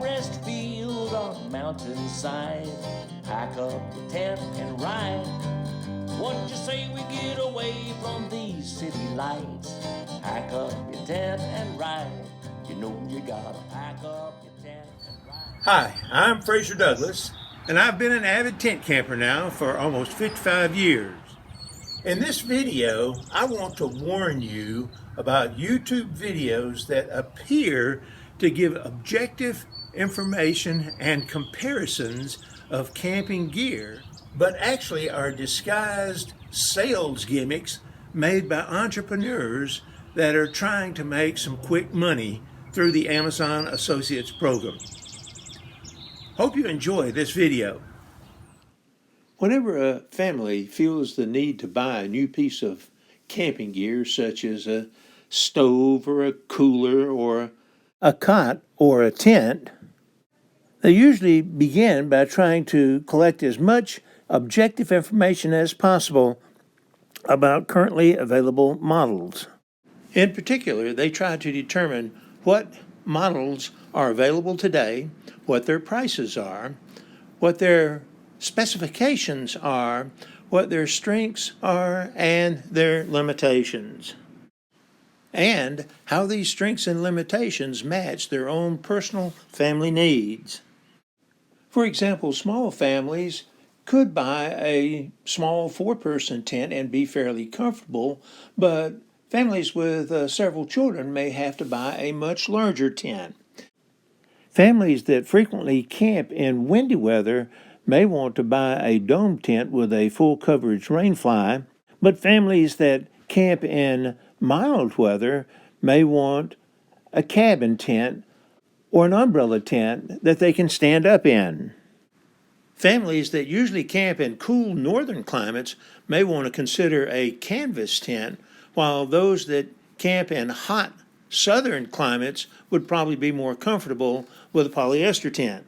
forest, field, or mountainside. Pack up your tent and ride. What you say we get away from these city lights? Pack up your tent and ride. You know you gotta pack up your tent and ride. Hi, I'm Fraser Douglas, and I've been an avid tent camper now for almost 55 years. In this video, I want to warn you about YouTube videos that appear to give objective information and comparisons of camping gear, but actually are disguised sales gimmicks made by entrepreneurs that are trying to make some quick money through the Amazon Associates program. Hope you enjoy this video. Whenever a family feels the need to buy a new piece of camping gear, such as a stove or a cooler or a cot or a tent, they usually begin by trying to collect as much objective information as possible about currently available models. In particular, they try to determine what models are available today, what their prices are, what their specifications are, what their strengths are, and their limitations, and how these strengths and limitations match their own personal family needs. For example, small families could buy a small four-person tent and be fairly comfortable, but families with several children may have to buy a much larger tent. Families that frequently camp in windy weather may want to buy a dome tent with a full coverage rainfly, but families that camp in mild weather may want a cabin tent or an umbrella tent that they can stand up in. Families that usually camp in cool northern climates may want to consider a canvas tent, while those that camp in hot southern climates would probably be more comfortable with a polyester tent.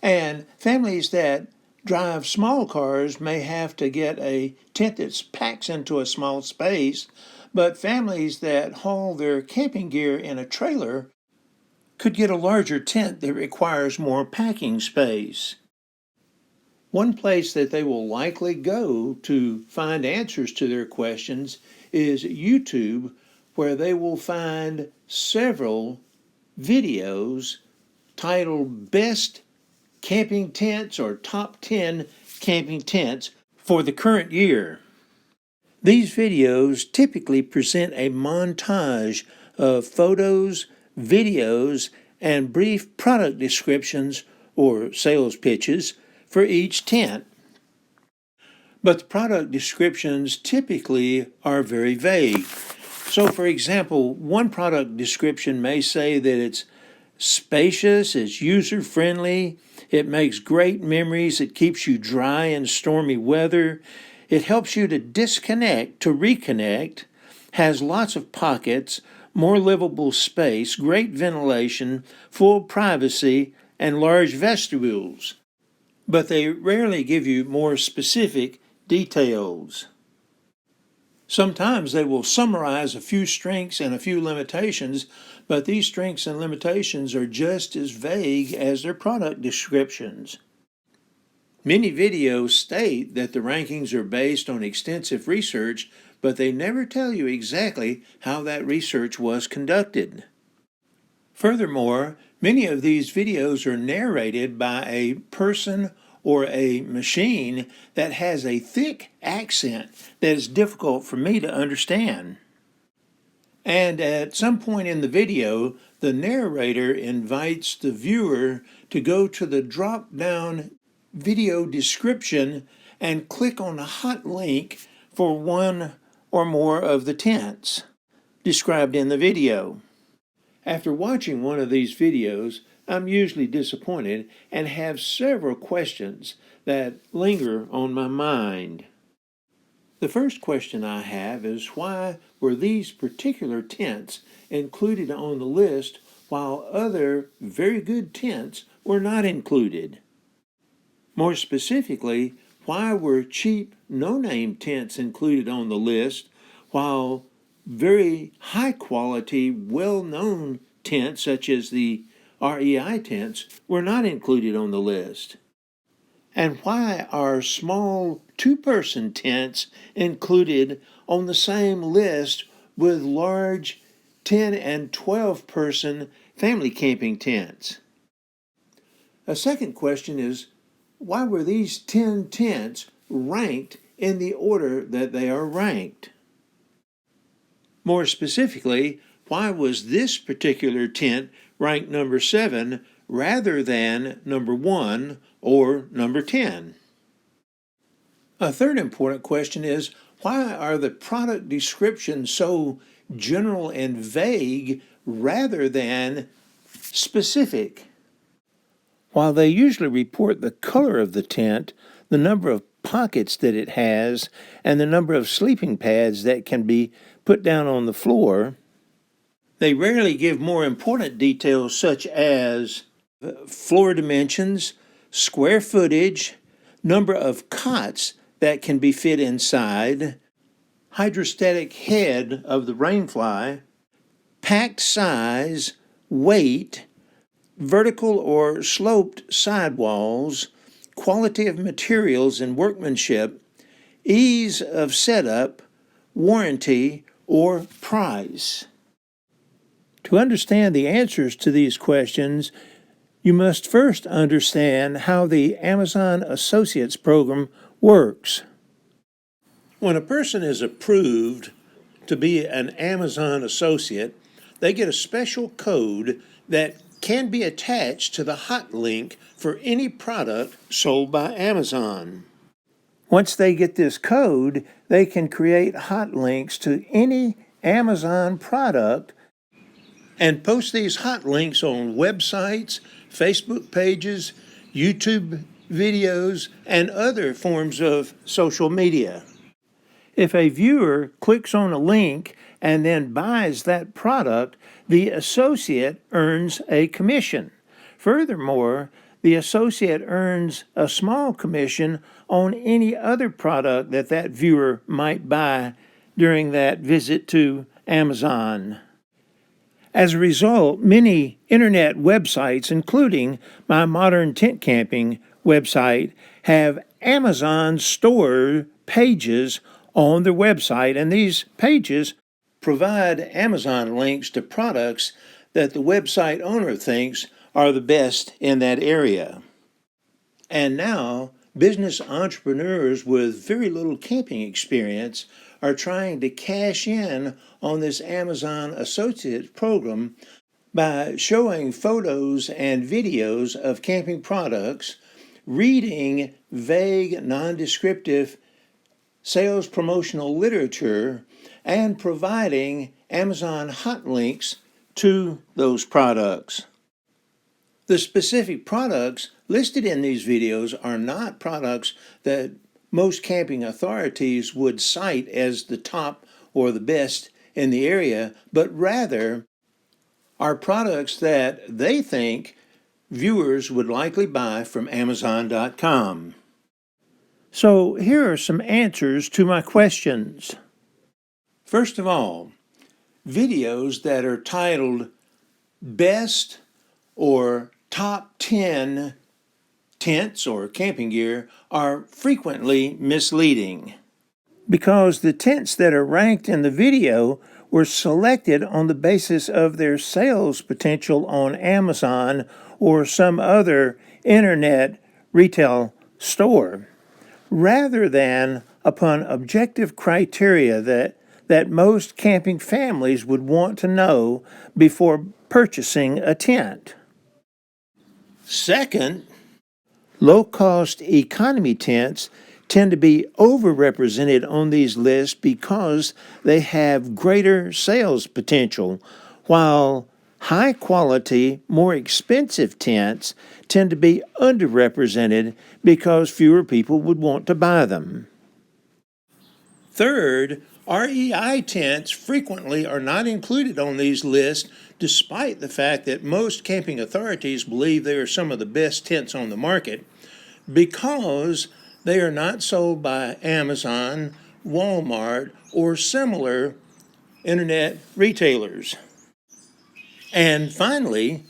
And families that drive small cars may have to get a tent that packs into a small space, but families that haul their camping gear in a trailer could get a larger tent that requires more packing space. One place that they will likely go to find answers to their questions is YouTube, where they will find several videos titled Best Camping Tents or Top 10 Camping Tents for the current year. These videos typically present a montage of photos, videos, and brief product descriptions or sales pitches for each tent. But the product descriptions typically are very vague. So, for example, one product description may say that it's spacious, it's user-friendly, it makes great memories, it keeps you dry in stormy weather, it helps you to disconnect, to reconnect, has lots of pockets, more livable space, great ventilation, full privacy, and large vestibules. But they rarely give you more specific details. Sometimes they will summarize a few strengths and a few limitations, but these strengths and limitations are just as vague as their product descriptions. Many videos state that the rankings are based on extensive research, but they never tell you exactly how that research was conducted. Furthermore, many of these videos are narrated by a person or a machine that has a thick accent that is difficult for me to understand. And at some point in the video, the narrator invites the viewer to go to the drop-down video description and click on a hot link for one or more of the tents described in the video. After watching one of these videos, I'm usually disappointed and have several questions that linger on my mind. The first question I have is, why were these particular tents included on the list while other very good tents were not included? More specifically, why were cheap, no-name tents included on the list while very high-quality, well-known tents such as the REI tents were not included on the list? And why are small two-person tents included on the same list with large 10 and 12-person family camping tents? A second question is, why were these 10 tents ranked in the order that they are ranked? More specifically, why was this particular tent ranked number 7 rather than number 1 or number 10? A third important question is, why are the product descriptions so general and vague rather than specific? While they usually report the color of the tent, the number of pockets that it has, and the number of sleeping pads that can be put down on the floor, they rarely give more important details such as floor dimensions, square footage, number of cots that can be fit inside, hydrostatic head of the rainfly, packed size, weight, vertical or sloped sidewalls, quality of materials and workmanship, ease of setup, warranty, or price. To understand the answers to these questions, you must first understand how the Amazon Associates program works. When a person is approved to be an Amazon Associate, they get a special code that can be attached to the hot link for any product sold by Amazon. Once they get this code, they can create hot links to any Amazon product and post these hot links on websites, Facebook pages, YouTube videos, and other forms of social media. If a viewer clicks on a link and then buys that product, the associate earns a commission. Furthermore, the associate earns a small commission on any other product that that viewer might buy during that visit to Amazon. As a result, many internet websites, including my Modern Tent Camping website, have Amazon store pages on their website, and these pages provide Amazon links to products that the website owner thinks are the best in that area. And now, business entrepreneurs with very little camping experience are trying to cash in on this Amazon Associates program by showing photos and videos of camping products, reading vague, non-descriptive sales promotional literature, and providing Amazon hot links to those products. The specific products listed in these videos are not products that most camping authorities would cite as the top or the best in the area, but rather are products that they think viewers would likely buy from Amazon.com. So here are some answers to my questions. First of all, videos that are titled Best or Top 10 Tents or Camping Gear are frequently misleading because the tents that are ranked in the video were selected on the basis of their sales potential on Amazon or some other internet retail store, rather than upon objective criteria that most camping families would want to know before purchasing a tent. Second, low-cost economy tents tend to be overrepresented on these lists because they have greater sales potential, while high-quality, more expensive tents tend to be underrepresented because fewer people would want to buy them. Third, REI tents frequently are not included on these lists despite the fact that most camping authorities believe they are some of the best tents on the market because they are not sold by Amazon, Walmart, or similar internet retailers. And finally,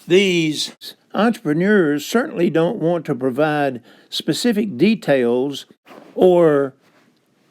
These entrepreneurs certainly don't want to provide specific details or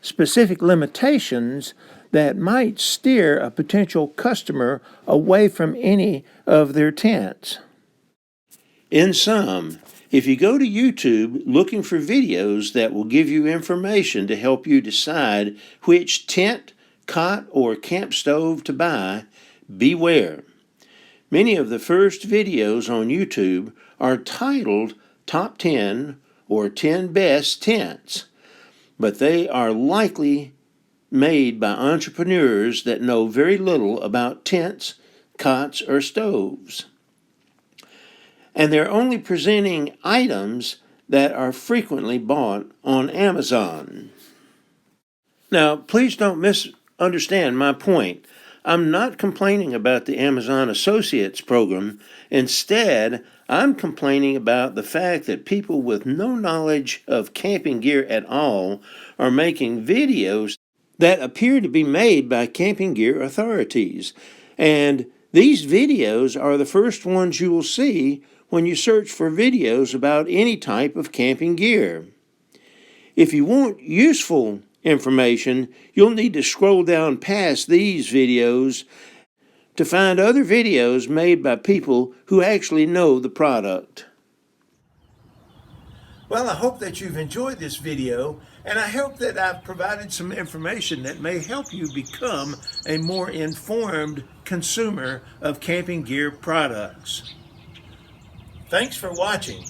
specific limitations that might steer a potential customer away from any of their tents. In sum, if you go to YouTube looking for videos that will give you information to help you decide which tent, cot, or camp stove to buy, beware. Many of the first videos on YouTube are titled Top 10 or 10 Best Tents, but they are likely made by entrepreneurs that know very little about tents, cots, or stoves. And they're only presenting items that are frequently bought on Amazon. Now, please don't misunderstand my point. I'm not complaining about the Amazon Associates program. Instead, I'm complaining about the fact that people with no knowledge of camping gear at all are making videos that appear to be made by camping gear authorities. And these videos are the first ones you will see when you search for videos about any type of camping gear. If you want useful information, you'll need to scroll down past these videos to find other videos made by people who actually know the product. Well, I hope that you've enjoyed this video, and I hope that I've provided some information that may help you become a more informed consumer of camping gear products. Thanks for watching.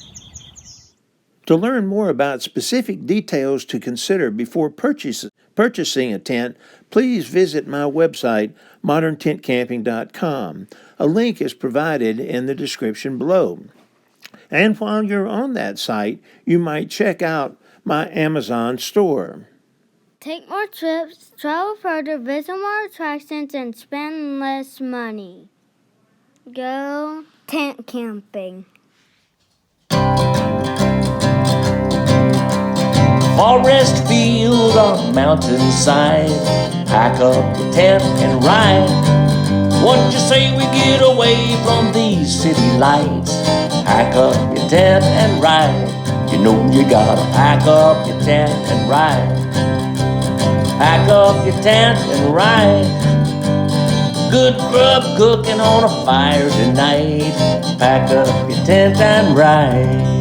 To learn more about specific details to consider before purchasing a tent, please visit my website, moderntentcamping.com. A link is provided in the description below. And while you're on that site, you might check out my Amazon store. Take more trips, travel further, visit more attractions, and spend less money. Go tent camping. Forest field or mountainside, pack up your tent and ride. What you say we get away from these city lights? Pack up your tent and ride. You know you gotta pack up your tent and ride. Pack up your tent and ride. Good grub cooking on a fire tonight. Pack up your tent and ride.